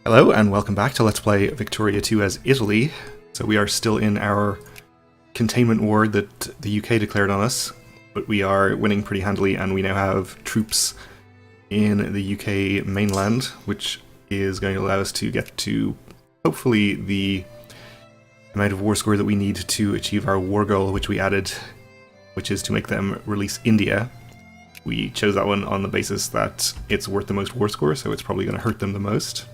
Hello and welcome back to Let's Play Victoria 2 as Italy. So we are still in our containment war that the UK declared on us, but we are winning pretty handily and we now have troops in the UK mainland, which is going to allow us to get to hopefully the amount of war score that we need to achieve our war goal, which we added, which is to make them release India. We chose that one on the basis that it's worth the most war score, so it's probably going to hurt them the most.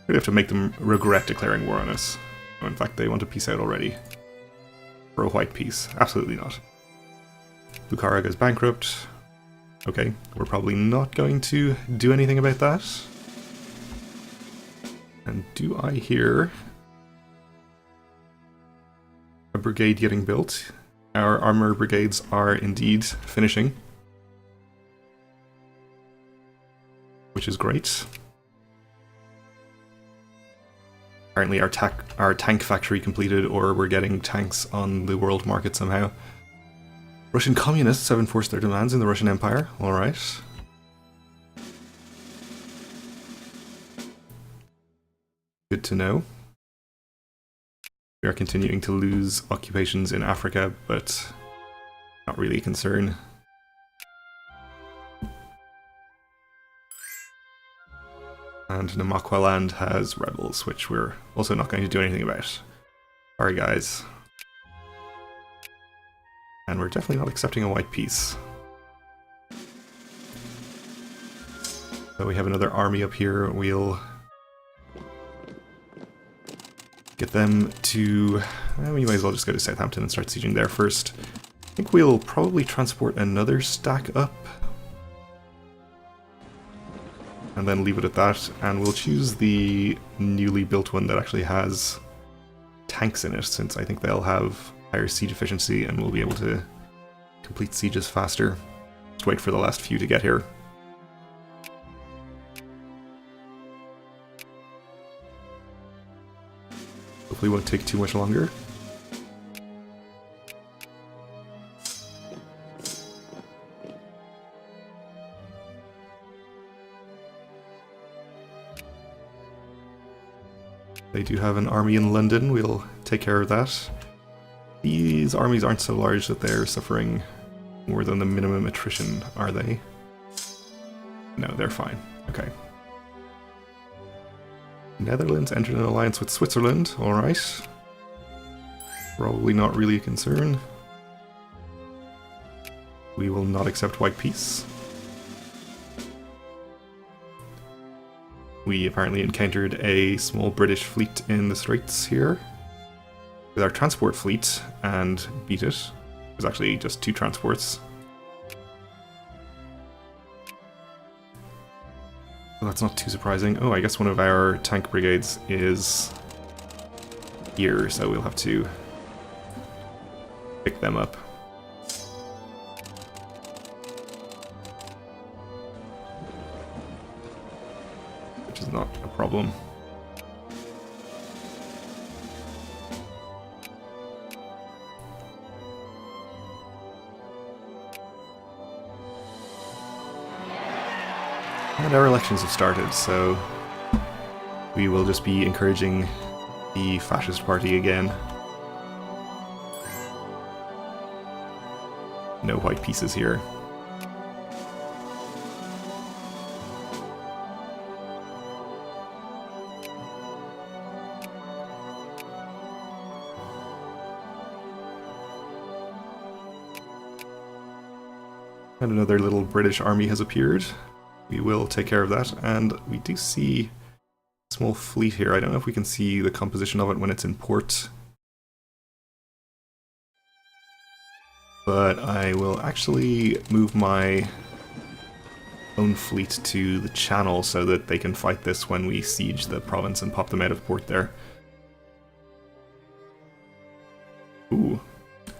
We have to make them regret declaring war on us. Oh, in fact, they want to peace out already. For a white peace. Absolutely not. Bukhara goes bankrupt. Okay, we're probably not going to do anything about that. And do I hear a brigade getting built? Our armor brigades are indeed finishing, which is great. Apparently our tank factory completed, or we're getting tanks on the world market somehow. Russian communists have enforced their demands in the Russian Empire. Alright. Good to know. We are continuing to lose occupations in Africa, but not really a concern. And Namakwaland has rebels, which we're also not going to do anything about. Sorry guys. And we're definitely not accepting a white peace. So we have another army up here. We'll get them to... we might as well just go to Southampton and start sieging there first. I think we'll probably transport another stack up. And then leave it at that, and we'll choose the newly built one that actually has tanks in it, since I think they'll have higher siege efficiency and we'll be able to complete sieges faster. Just wait for the last few to get here. Hopefully it won't take too much longer. They do have an army in London, we'll take care of that. These armies aren't so large that they're suffering more than the minimum attrition, are they? No, they're fine. Okay. Netherlands entered an alliance with Switzerland, alright. Probably not really a concern. We will not accept white peace. We apparently encountered a small British fleet in the Straits here with our transport fleet and beat it. It was actually just 2 transports. Well, that's not too surprising. Oh, I guess one of our tank brigades is here, so we'll have to pick them up. Which is not a problem. And our elections have started, so we will just be encouraging the fascist party again. No white pieces here. And another little British army has appeared. We will take care of that, and we do see a small fleet here. I don't know if we can see the composition of it when it's in port. But I will actually move my own fleet to the channel so that they can fight this when we siege the province and pop them out of port there. Ooh,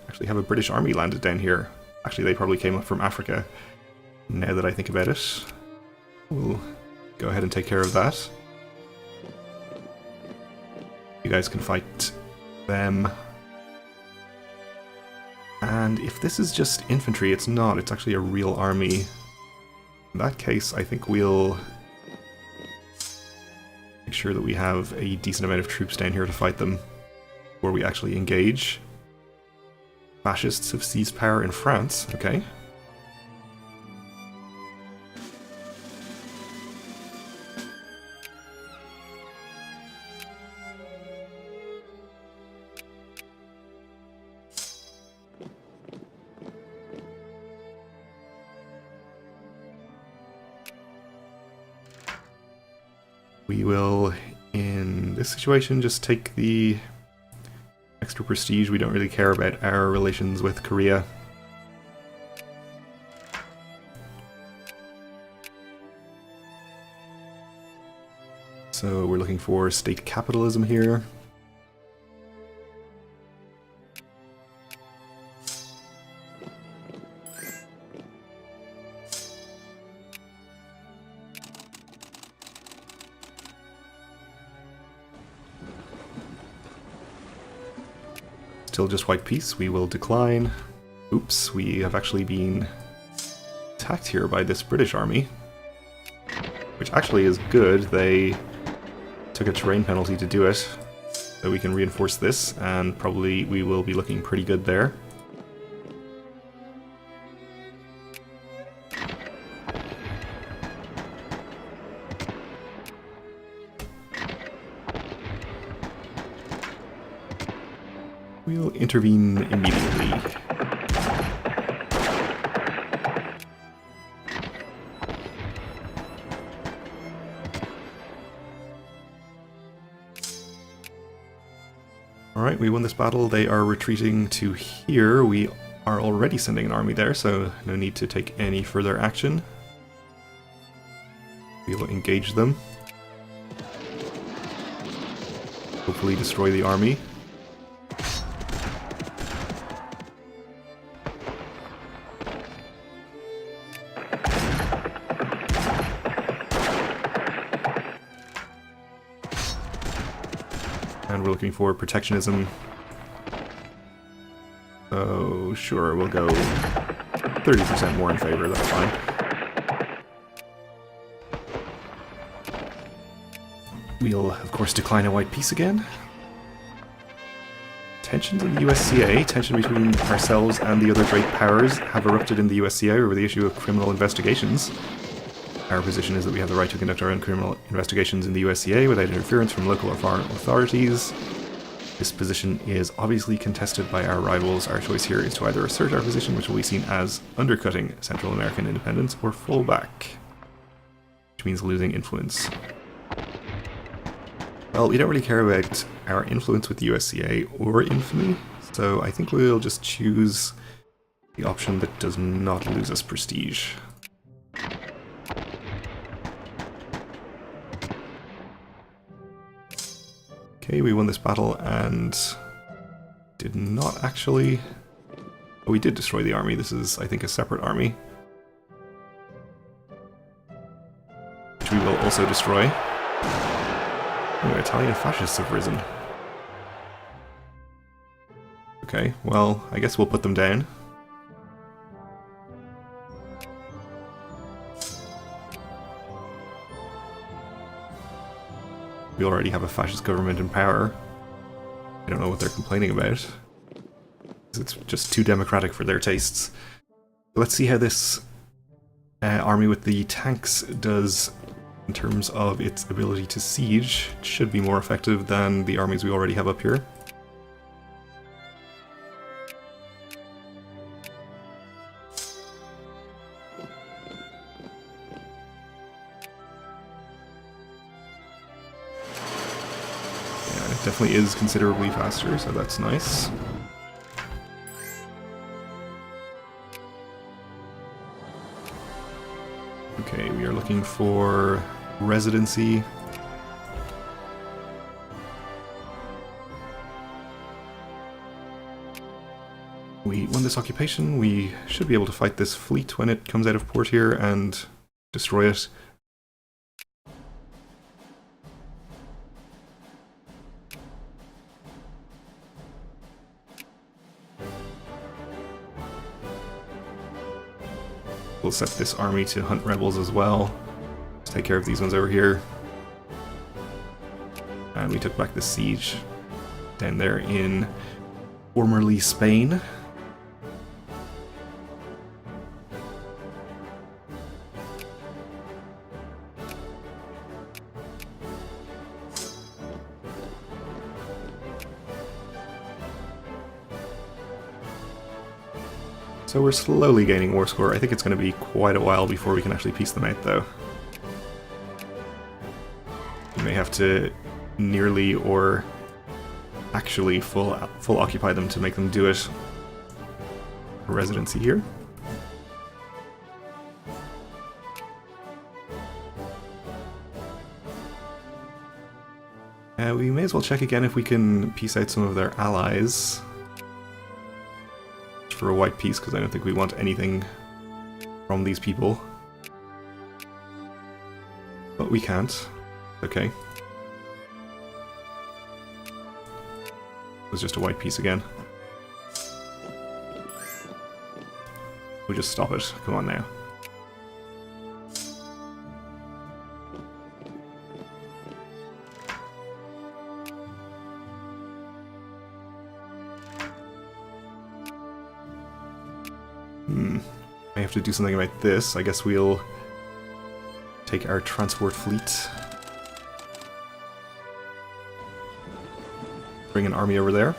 actually have a British army landed down here. Actually, they probably came up from Africa, now that I think about it. We'll go ahead and take care of that. You guys can fight them. And if this is just infantry, it's not. It's actually a real army. In that case, I think we'll Make sure that we have a decent amount of troops down here to fight them before we actually engage. Fascists have seized power in France, okay. We will, in this situation, just take the extra prestige. We don't really care about our relations with Korea. So we're looking for state capitalism here. Still just white peace, we will decline. Oops, we have actually been attacked here by this British army. Which actually is good, they took a terrain penalty to do it. So we can reinforce this, and probably we will be looking pretty good there. We'll intervene immediately. Alright, we won this battle. They are retreating to here. We are already sending an army there, so no need to take any further action. We will engage them. Hopefully destroy the army. And we're looking for protectionism. Oh, sure, we'll go 30% more in favor, that's fine. We'll, of course, decline a white peace again. Tensions in the USCA, tension between ourselves and the other great powers, have erupted in the USCA over the issue of criminal investigations. Our position is that we have the right to conduct our own criminal investigations in the USCA without interference from local or foreign authorities. This position is obviously contested by our rivals. Our choice here is to either assert our position, which will be seen as undercutting Central American independence, or fall back, which means losing influence. Well, we don't really care about our influence with the USCA or infamy, so I think we'll just choose the option that does not lose us prestige. Okay, we won this battle and did not actually... Oh, we did destroy the army. This is, I think, a separate army, which we will also destroy. Oh, Italian fascists have risen. Okay, well, I guess we'll put them down. We already have a fascist government in power. I don't know what they're complaining about. It's just too democratic for their tastes. Let's see how this army with the tanks does in terms of its ability to siege. It should be more effective than the armies we already have up here. Definitely is considerably faster, so that's nice. Okay, we are looking for residency. We won this occupation. We should be able to fight this fleet when it comes out of port here and destroy it. We'll set this army to hunt rebels as well. Let's take care of these ones over here. And we took back the siege down there in formerly Spain. So we're slowly gaining war score. I think it's going to be quite a while before we can actually piece them out, though. We may have to nearly or actually full occupy them to make them do it. A residency here. We may as well check again if we can piece out some of their allies. For a white peace, because I don't think we want anything from these people. But we can't. Okay. It was just a white piece again. We'll just stop it. Come on now. I have to do something about this. I guess we'll take our transport fleet. Bring an army over there.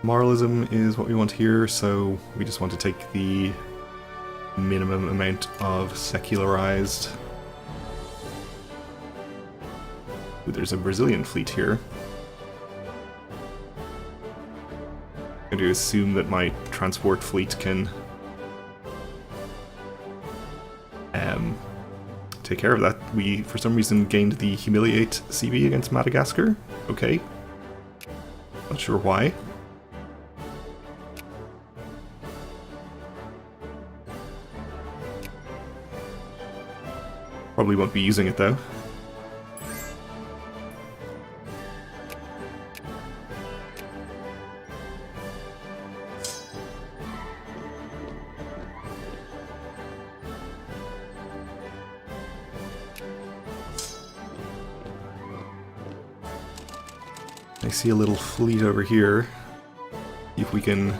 Moralism is what we want here, so we just want to take the minimum amount of secularized. Ooh, there's a Brazilian fleet here. I'm going to assume that my transport fleet can take care of that. We, for some reason, gained the Humiliate CB against Madagascar. Okay. Not sure why. Probably won't be using it, though. I see a little fleet over here. See if we can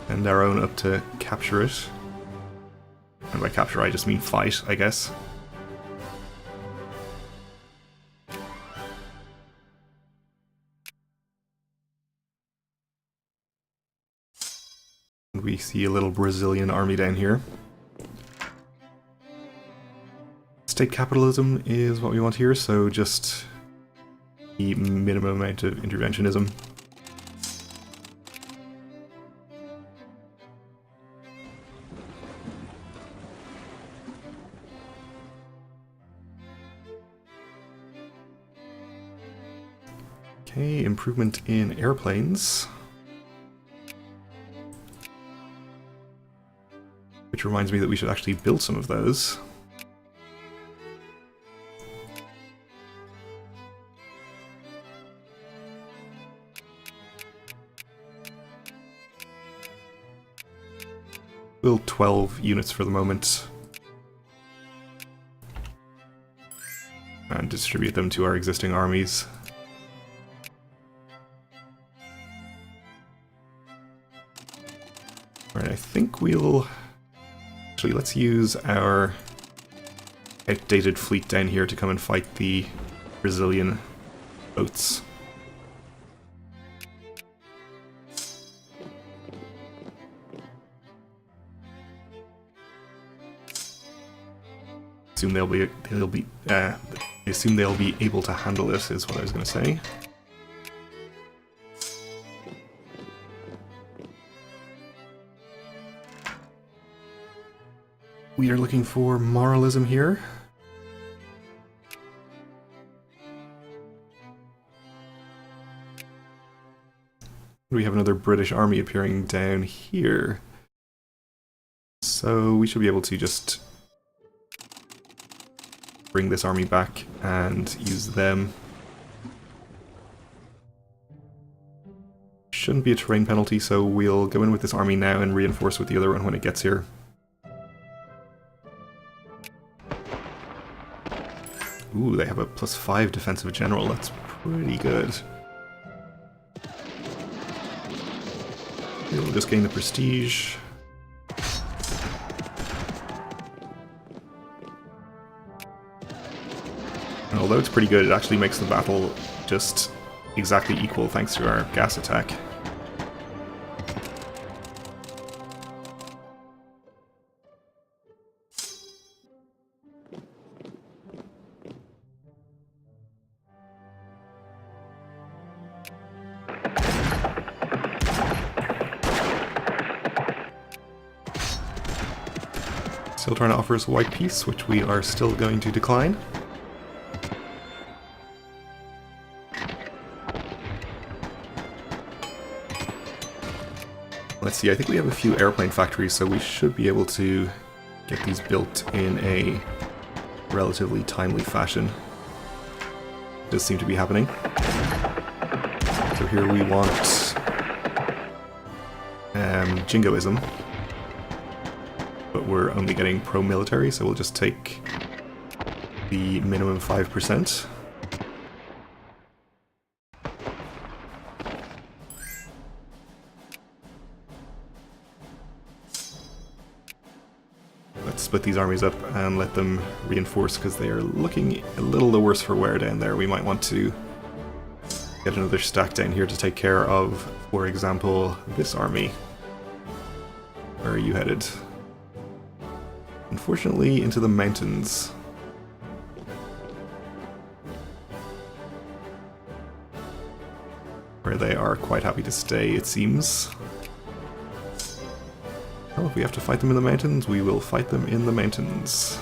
send our own up to capture it. And by capture I just mean fight, I guess. And we see a little Brazilian army down here. State capitalism is what we want here, so just the minimum amount of interventionism. Okay, improvement in airplanes. Which reminds me that we should actually build some of those. Build 12 units for the moment. And distribute them to our existing armies. Alright, I think we'll... Actually, let's use our outdated fleet down here to come and fight the Brazilian boats. Assume they'll be able to handle it, is what I was going to say. We are looking for moralism here. We have another British army appearing down here. So we should be able to just bring this army back and use them. Shouldn't be a terrain penalty, so we'll go in with this army now and reinforce with the other one when it gets here. Ooh, they have a +5 defensive general. That's pretty good. We'll just gain the prestige. And although it's pretty good, it actually makes the battle just exactly equal thanks to our gas attack. Still trying to offer us a white peace, which we are still going to decline. Let's see, I think we have a few airplane factories, so we should be able to get these built in a relatively timely fashion. Does seem to be happening. So here we want jingoism, but we're only getting pro-military, so we'll just take the minimum 5%. Let's split these armies up and let them reinforce, because they are looking a little the worse for wear down there. We might want to get another stack down here to take care of, for example, this army. Where are you headed? Unfortunately, into the mountains. Where they are quite happy to stay, it seems. Well, if we have to fight them in the mountains, we will fight them in the mountains.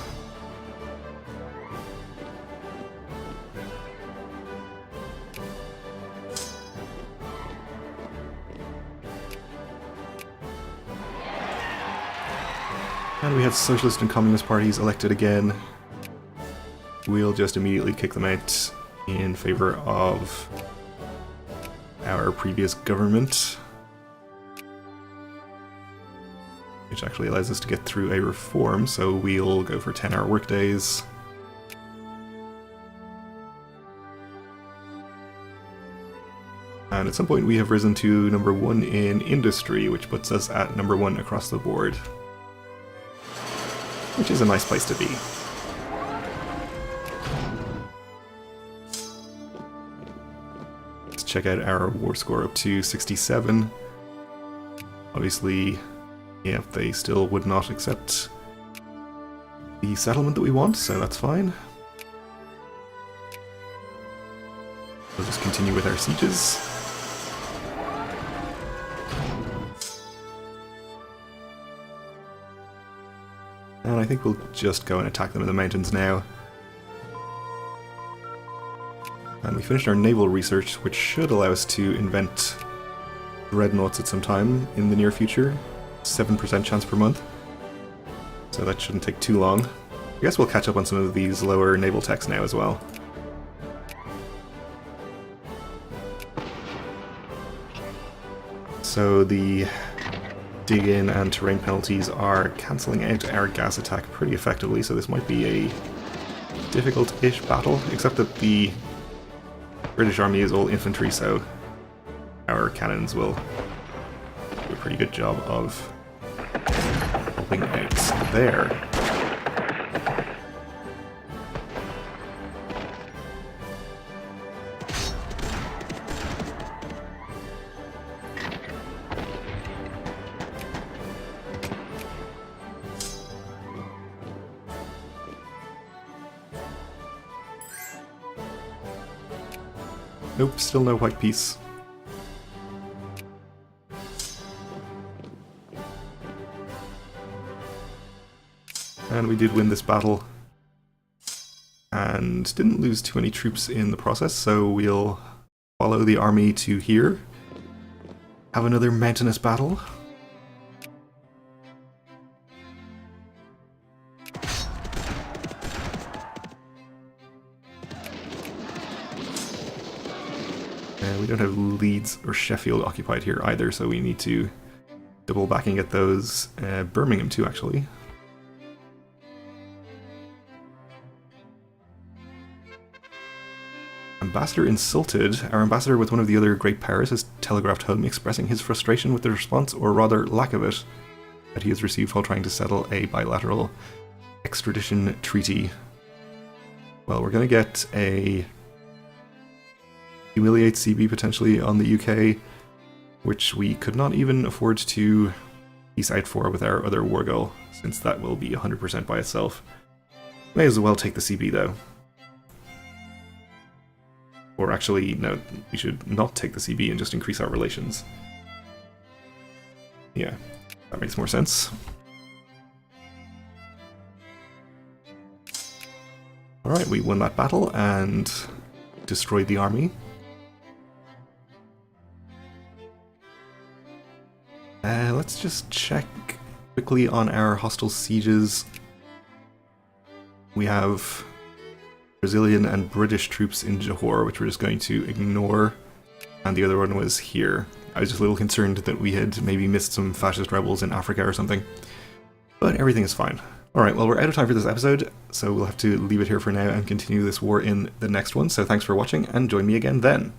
And we have Socialist and Communist parties elected again. We'll just immediately kick them out in favor of our previous government, which actually allows us to get through a reform, so we'll go for 10-hour workdays. And at some point we have risen to #1 in industry, which puts us at #1 across the board. Which is a nice place to be. Let's check out our war score up to 67. Obviously, yeah, they still would not accept the settlement that we want, so that's fine. We'll just continue with our sieges. And I think we'll just go and attack them in the mountains now. And we finished our naval research, which should allow us to invent dreadnoughts at some time in the near future. 7% chance per month. So that shouldn't take too long. I guess we'll catch up on some of these lower naval techs now as well. So the dig-in and terrain penalties are cancelling out our gas attack pretty effectively, so this might be a difficult-ish battle, except that the British army is all infantry, so our cannons will do a pretty good job of helping out there. Nope, still no white peace. And we did win this battle. And didn't lose too many troops in the process, so we'll follow the army to here. Have another mountainous battle. We don't have Leeds or Sheffield occupied here either, so we need to double back and get those. Birmingham too, actually. ambassador insulted. Our ambassador with one of the other great powers has telegraphed home, expressing his frustration with the response, or rather lack of it, that he has received while trying to settle a bilateral extradition treaty. Well, we're going to get a humiliate CB potentially on the UK, which we could not even afford to peace out for with our other war goal, since that will be 100% by itself. May as well take the CB though. Or actually, no, we should not take the CB and just increase our relations. Yeah, that makes more sense. Alright, we won that battle and destroyed the army. Let's just check quickly on our hostile sieges. We have Brazilian and British troops in Johor, which we're just going to ignore, and the other one was here. I was just a little concerned that we had maybe missed some fascist rebels in Africa or something, but everything is fine. Alright, well, we're out of time for this episode, so we'll have to leave it here for now and continue this war in the next one. So thanks for watching, and join me again then.